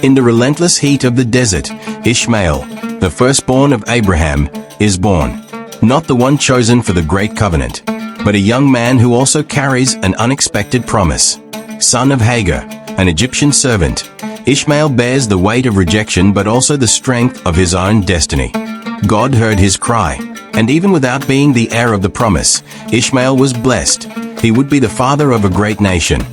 In the relentless heat of the desert, Ishmael, the firstborn of Abraham, is born. Not the one chosen for the great covenant, but a young man who also carries an unexpected promise. Son of Hagar, an Egyptian servant, Ishmael bears the weight of rejection but also the strength of his own destiny. God heard his cry, and even without being the heir of the promise, Ishmael was blessed. He would be the father of a great nation.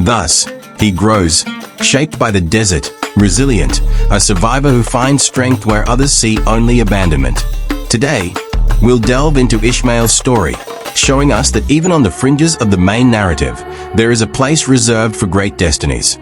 Thus, he grows, shaped by the desert, resilient, a survivor who finds strength where others see only abandonment. Today, we'll delve into Ishmael's story, showing us that even on the fringes of the main narrative, there is a place reserved for great destinies.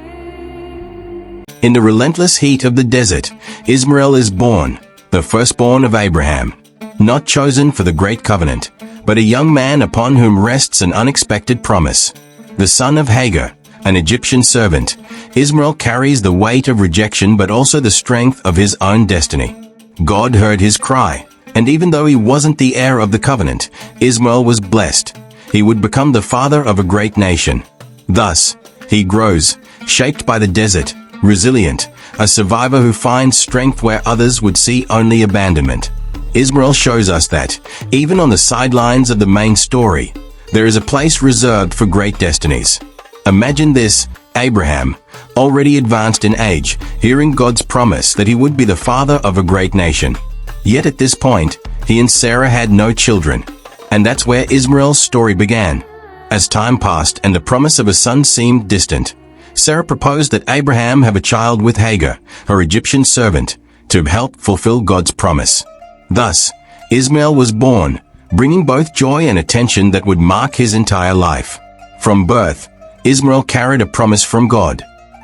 In the relentless heat of the desert, Ishmael is born, the firstborn of Abraham. Not chosen for the great covenant, but a young man upon whom rests an unexpected promise. The son of Hagar, an Egyptian servant, Ishmael carries the weight of rejection but also the strength of his own destiny. God heard his cry, and even though he wasn't the heir of the covenant, Ishmael was blessed. He would become the father of a great nation. Thus, he grows, shaped by the desert, resilient, a survivor who finds strength where others would see only abandonment. Ishmael shows us that, even on the sidelines of the main story, there is a place reserved for great destinies. Imagine this: Abraham, already advanced in age, hearing God's promise that he would be the father of a great nation. Yet at this point, he and Sarah had no children. And that's where Ishmael's story began. As time passed and the promise of a son seemed distant, Sarah proposed that Abraham have a child with Hagar, her Egyptian servant, to help fulfill God's promise. Thus, Ishmael was born, bringing both joy and attention that would mark his entire life. From birth, Ishmael carried a promise from God.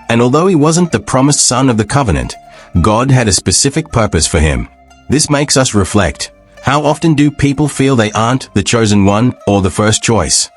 And although he wasn't the promised son of the covenant, God had a specific purpose for him. This makes us reflect. How often do people feel they aren't the chosen one or the first choice?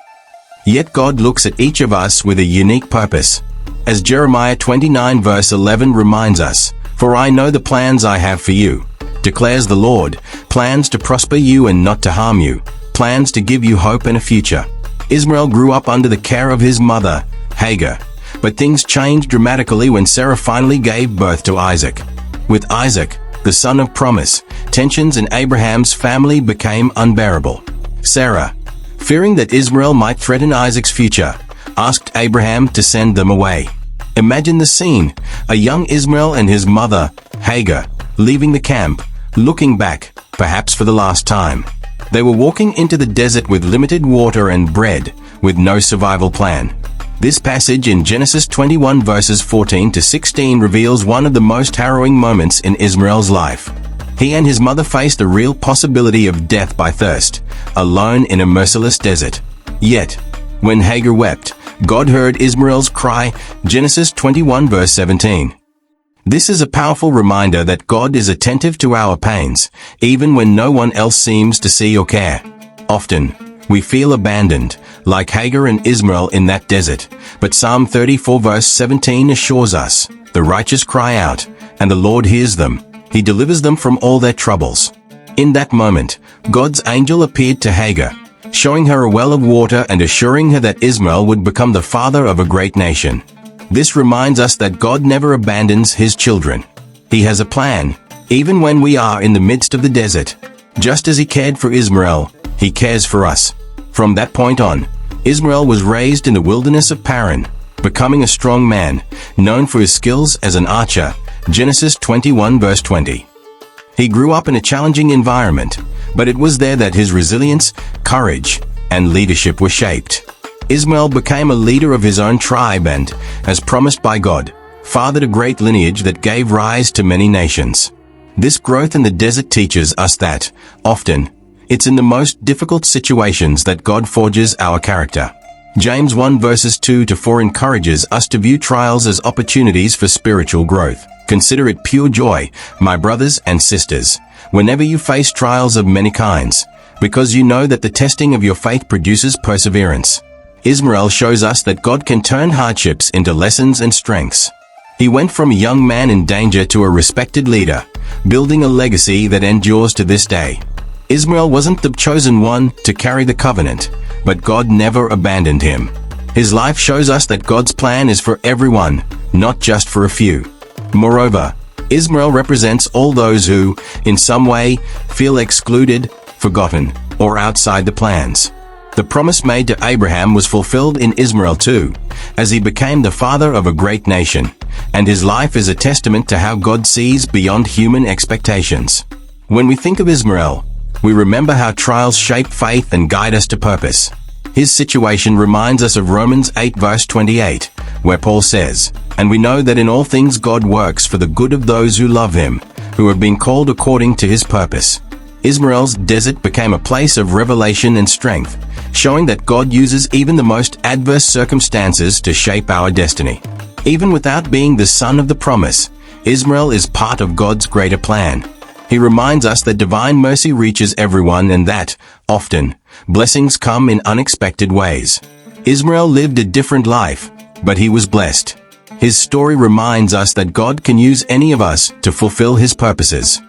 Yet God looks at each of us with a unique purpose. As Jeremiah 29 verse 11 reminds us, "For I know the plans I have for you, declares the Lord, plans to prosper you and not to harm you, plans to give you hope and a future." Ishmael grew up under the care of his mother, Hagar, but things changed dramatically when Sarah finally gave birth to Isaac. With Isaac, the son of promise, tensions in Abraham's family became unbearable. Sarah, fearing that Ishmael might threaten Isaac's future, asked Abraham to send them away. Imagine the scene: a young Ishmael and his mother, Hagar, leaving the camp, looking back, perhaps for the last time. They were walking into the desert with limited water and bread, with no survival plan. This passage in Genesis 21 verses 14 to 16 reveals one of the most harrowing moments in Ishmael's life. He and his mother faced the real possibility of death by thirst, alone in a merciless desert. Yet, when Hagar wept, God heard Ishmael's cry, Genesis 21 verse 17. This is a powerful reminder that God is attentive to our pains, even when no one else seems to see or care. Often, we feel abandoned, like Hagar and Ishmael in that desert, but Psalm 34 verse 17 assures us, "The righteous cry out, and the Lord hears them. He delivers them from all their troubles." In that moment, God's angel appeared to Hagar, showing her a well of water and assuring her that Ishmael would become the father of a great nation. This reminds us that God never abandons his children. He has a plan, even when we are in the midst of the desert. Just as he cared for Ishmael, he cares for us. From that point on, Ishmael was raised in the wilderness of Paran, becoming a strong man, known for his skills as an archer, Genesis 21 verse 20. He grew up in a challenging environment, but it was there that his resilience, courage, and leadership were shaped. Ishmael became a leader of his own tribe and, as promised by God, fathered a great lineage that gave rise to many nations. This growth in the desert teaches us that, often, it's in the most difficult situations that God forges our character. James 1 verses 2 to 4 encourages us to view trials as opportunities for spiritual growth. Consider it pure joy, my brothers and sisters, whenever you face trials of many kinds, because you know that the testing of your faith produces perseverance. Ishmael shows us that God can turn hardships into lessons and strengths. He went from a young man in danger to a respected leader, building a legacy that endures to this day. Ishmael wasn't the chosen one to carry the covenant, but God never abandoned him. His life shows us that God's plan is for everyone, not just for a few. Moreover, Ishmael represents all those who, in some way, feel excluded, forgotten, or outside the plans. The promise made to Abraham was fulfilled in Ishmael too, as he became the father of a great nation, and his life is a testament to how God sees beyond human expectations. When we think of Ishmael, we remember how trials shape faith and guide us to purpose. His situation reminds us of Romans 8 verse 28, where Paul says, "And we know that in all things God works for the good of those who love him, who have been called according to his purpose." Ishmael's desert became a place of revelation and strength, showing that God uses even the most adverse circumstances to shape our destiny. Even without being the son of the promise, Ishmael is part of God's greater plan. He reminds us that divine mercy reaches everyone and that, often, blessings come in unexpected ways. Ishmael lived a different life, but he was blessed. His story reminds us that God can use any of us to fulfill his purposes.